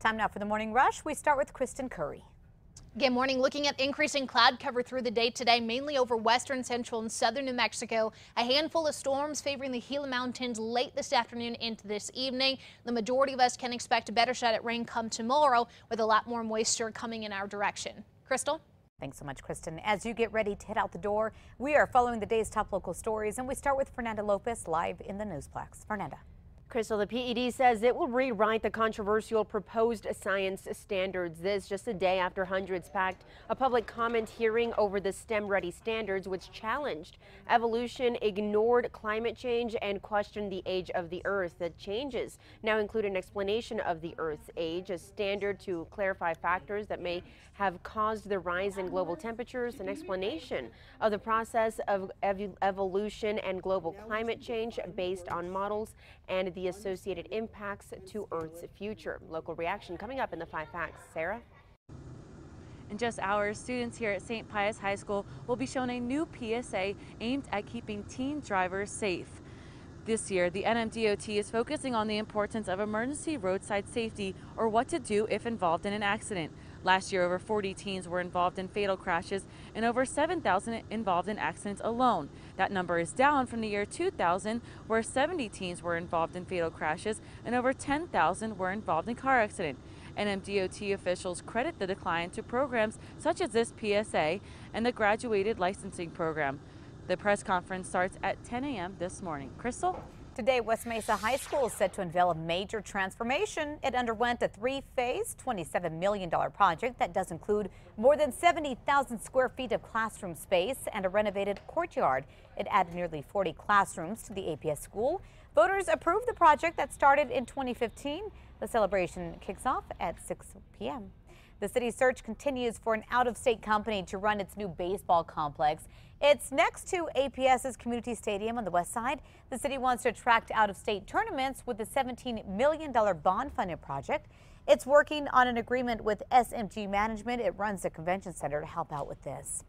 Time now for the morning rush. We start with Kristen Curry. Good morning. Looking at increasing cloud cover through the day today, mainly over western, central, and southern New Mexico. A handful of storms favoring the Gila Mountains late this afternoon into this evening. The majority of us can expect a better shot at rain come tomorrow, with a lot more moisture coming in our direction. Crystal? Thanks so much, Kristen. As you get ready to head out the door, we are following the day's top local stories, and we start with Fernanda Lopez live in the Newsplex. Fernanda. Crystal, the PED says it will rewrite the controversial proposed science standards. This just a day after hundreds packed a public comment hearing over the STEM-ready standards, which challenged evolution, ignored climate change, and questioned the age of the Earth. The changes now include an explanation of the Earth's age, a standard to clarify factors that may have caused the rise in global temperatures, an explanation of the process of evolution and global climate change based on models, and the associated impacts to Earth's future. Local reaction coming up in the 5 Facts. Sarah? In just hours, students here at St. Pius High School will be shown a new PSA aimed at keeping teen drivers safe. This year, the NMDOT is focusing on the importance of emergency roadside safety, or what to do if involved in an accident. Last year, over 40 teens were involved in fatal crashes and over 7,000 involved in accidents alone. That number is down from the year 2000, where 70 teens were involved in fatal crashes and over 10,000 were involved in car accidents. NMDOT officials credit the decline to programs such as this PSA and the graduated licensing program. The press conference starts at 10 a.m. this morning. Crystal? Today, West Mesa High School is set to unveil a major transformation. It underwent a 3-phase, $27 million project that does include more than 70,000 square feet of classroom space and a renovated courtyard. It added nearly 40 classrooms to the APS school. Voters approved the project that started in 2015. The celebration kicks off at 6 p.m. The city's search continues for an out-of-state company to run its new baseball complex. It's next to APS's community stadium on the west side. The city wants to attract out-of-state tournaments with a $17 million bond-funded project. It's working on an agreement with SMG Management. It runs the convention center to help out with this.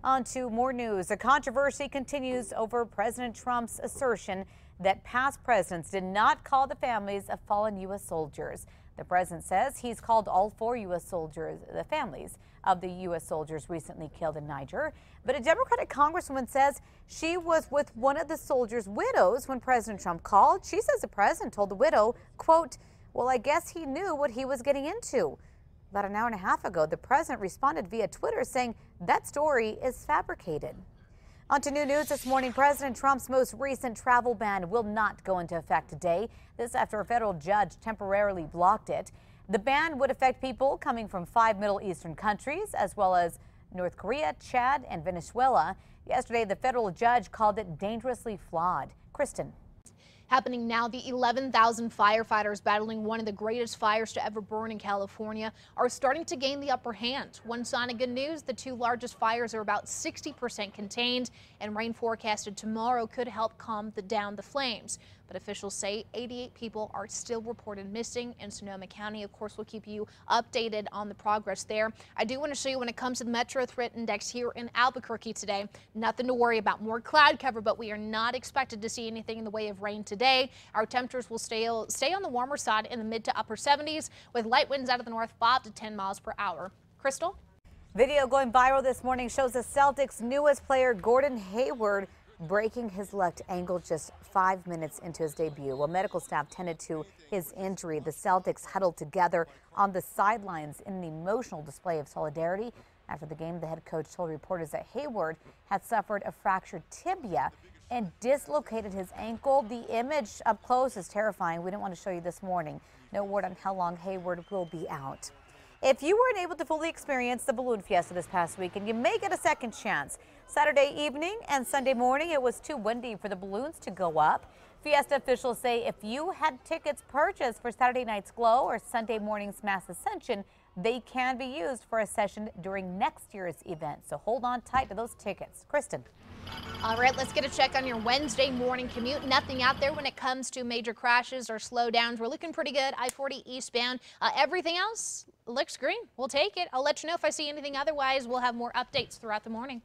On to more news. A controversy continues over President Trump's assertion that past presidents did not call the families of fallen U.S. soldiers. The president says he's called all 4 U.S. soldiers, the families of the U.S. soldiers recently killed in Niger. But a Democratic congresswoman says she was with one of the soldiers' widows when President Trump called. She says the president told the widow, quote, "Well, I guess he knew what he was getting into." About an hour and a half ago, the president responded via Twitter saying that story is fabricated. On to new news this morning. President Trump's most recent travel ban will not go into effect today. This after a federal judge temporarily blocked it. The ban would affect people coming from 5 Middle Eastern countries, as well as North Korea, Chad, and Venezuela. Yesterday, the federal judge called it dangerously flawed. Kristen. Happening now, the 11,000 firefighters battling one of the greatest fires to ever burn in California are starting to gain the upper hand. One sign of good news, the 2 largest fires are about 60% contained, and rain forecasted tomorrow could help calm down the flames. But officials say 88 people are still reported missing in Sonoma County. Of course, we'll keep you updated on the progress there. I do want to show you when it comes to the Metro Threat Index here in Albuquerque today. Nothing to worry about, more cloud cover, but we are not expected to see anything in the way of rain today. Our temperatures will stay on the warmer side in the mid to upper 70s with light winds out of the north 5 to 10 miles per hour. Crystal? Video going viral this morning shows the Celtics' newest player, Gordon Hayward, breaking his left ankle just 5 minutes into his debut. While medical staff tended to his injury, the Celtics huddled together on the sidelines in an emotional display of solidarity. After the game, the head coach told reporters that Hayward had suffered a fractured tibia and dislocated his ankle. The image up close is terrifying. We didn't want to show you this morning. No word on how long Hayward will be out. If you weren't able to fully experience the balloon fiesta this past weekend, you may get a second chance. Saturday evening and Sunday morning, it was too windy for the balloons to go up. Fiesta officials say if you had tickets purchased for Saturday night's glow or Sunday morning's mass ascension, they can be used for a session during next year's event. So hold on tight to those tickets. Kristen. All right, let's get a check on your Wednesday morning commute. Nothing out there when it comes to major crashes or slowdowns. We're looking pretty good. I-40 eastbound. Everything else looks green. We'll take it. I'll let you know if I see anything otherwise. We'll have more updates throughout the morning.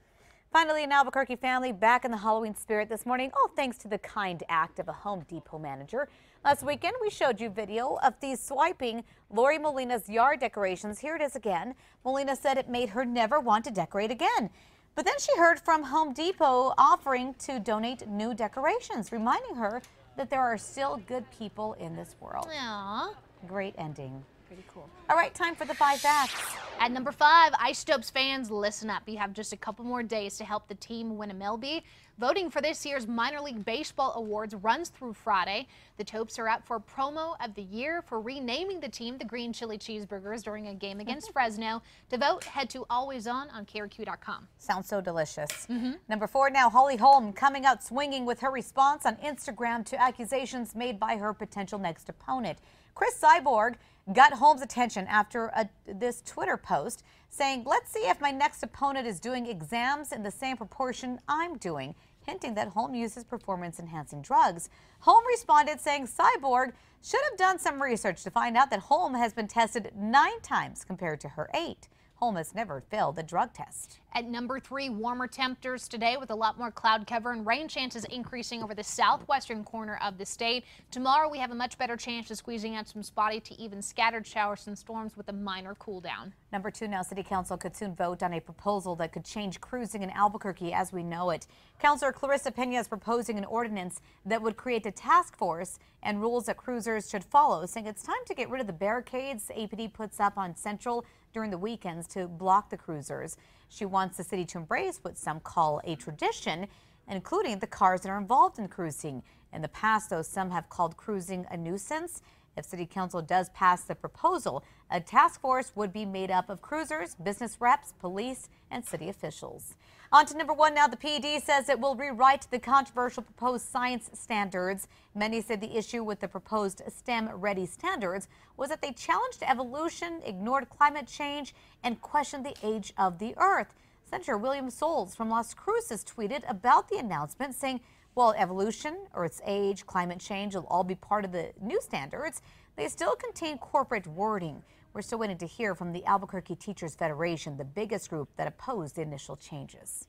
Finally, an Albuquerque family back in the Halloween spirit this morning, all thanks to the kind act of a Home Depot manager. Last weekend, we showed you video of thieves swiping Lori Molina's yard decorations. Here it is again. Molina said it made her never want to decorate again. But then she heard from Home Depot offering to donate new decorations, reminding her that there are still good people in this world. Aww. Great ending. Pretty cool. All right, time for the 5 facts. At number 5, Ice Dopes fans, listen up. You have just a couple more days to help the team win a MLB. Voting for this year's Minor League Baseball Awards runs through Friday. The Topes are up for Promo of the Year for renaming the team the Green Chili Cheeseburgers during a game against Fresno. To vote, head to alwayson on KRQE.com. Sounds so delicious. Number 4 now, Holly Holm coming out swinging with her response on Instagram to accusations made by her potential next opponent. Chris Cyborg got Holmes' attention after this Twitter post saying, "Let's see if my next opponent is doing exams in the same proportion I'm doing," hinting that Holm uses performance-enhancing drugs. Holm responded saying Cyborg should have done some research to find out that Holm has been tested 9 times compared to her 8. Holm has never failed a drug test. At number 3, warmer temperatures today with a lot more cloud cover and rain chances increasing over the southwestern corner of the state. Tomorrow we have a much better chance of squeezing out some spotty to even scattered showers and storms with a minor cool down. Number 2 now, City Council could soon vote on a proposal that could change cruising in Albuquerque as we know it. Councilor Clarissa Pena is proposing an ordinance that would create a task force and rules that cruisers should follow, saying it's time to get rid of the barricades APD puts up on Central during the weekends to block the cruisers. She wants the city to embrace what some call a tradition, including the cars that are involved in cruising. In the past, though, some have called cruising a nuisance. If City Council does pass the proposal, a task force would be made up of cruisers, business reps, police, and city officials. On to number 1 now. The PED says it will rewrite the controversial proposed science standards. Many said the issue with the proposed STEM-ready standards was that they challenged evolution, ignored climate change, and questioned the age of the Earth. Senator William Soules from Las Cruces tweeted about the announcement, saying, "While evolution, or its age, climate change will all be part of the new standards, they still contain corporate wording." We're still waiting to hear from the Albuquerque Teachers Federation, the biggest group that opposed the initial changes.